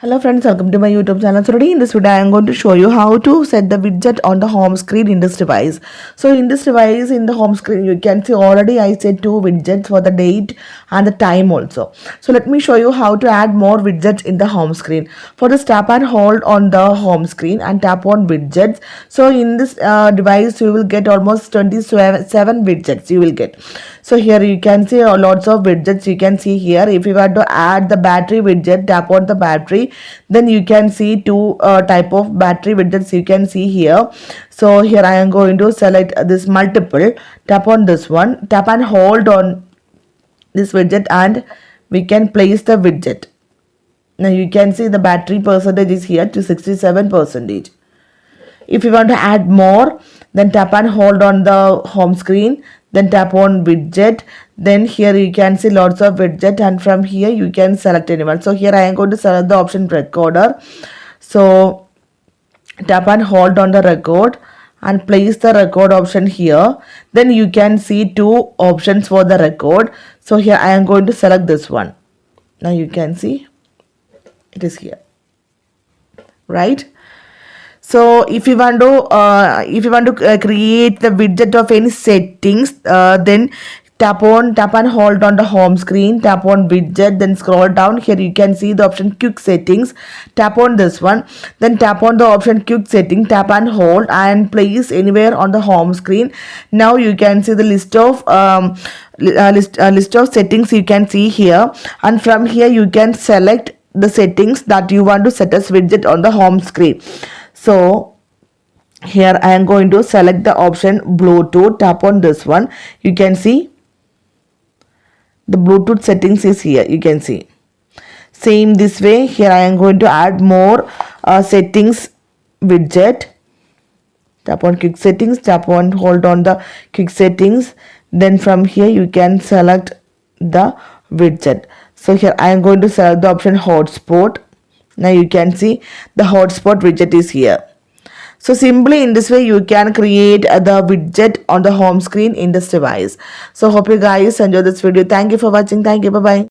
Hello friends, welcome to my YouTube channel. So today in this video I am going to show you how to set the widget on the home screen in this device. So in this device, in the home screen, you can see already I set two widgets for the date and the time also. So let me show you how to add more widgets in the home screen. For this, tap and hold on the home screen and tap on widgets. So in this device you will get almost 27 widgets you will get. So here you can see lots of widgets you can see here. If you want to add the battery widget, tap on the battery, then you can see two type of battery widgets you can see here. So here I am going to select this multiple, tap on this one, tap and hold on this widget, and we can place the widget. Now you can see the battery percentage is here to 67%. If you want to add more, then tap and hold on the home screen, then tap on widget. Then here you can see lots of widget, and from here you can select anyone. So here I am going to select the option recorder. So tap and hold on the record and place the record option here. Then you can see two options for the record. So here I am going to select this one. Now you can see it is here, right? So if you want to create the widget of any settings, then tap and hold on the home screen, tap on widget, then scroll down. Here you can see the option quick settings. Tap on this one, then tap on the option quick setting, tap and hold and place anywhere on the home screen. Now you can see the list of list of settings you can see here, and from here you can select the settings that you want to set as widget on the home screen. So here I am going to select the option Bluetooth, tap on this one. You can see the Bluetooth settings is here, you can see. Same this way, here I am going to add more settings widget. Tap on quick settings, tap on hold on the quick settings. Then from here you can select the widget. So here I am going to select the option hotspot. Now you can see the hotspot widget is here. So simply in this way you can create the widget on the home screen in this device. So hope you guys enjoy this video. Thank you for watching. Thank you. Bye bye.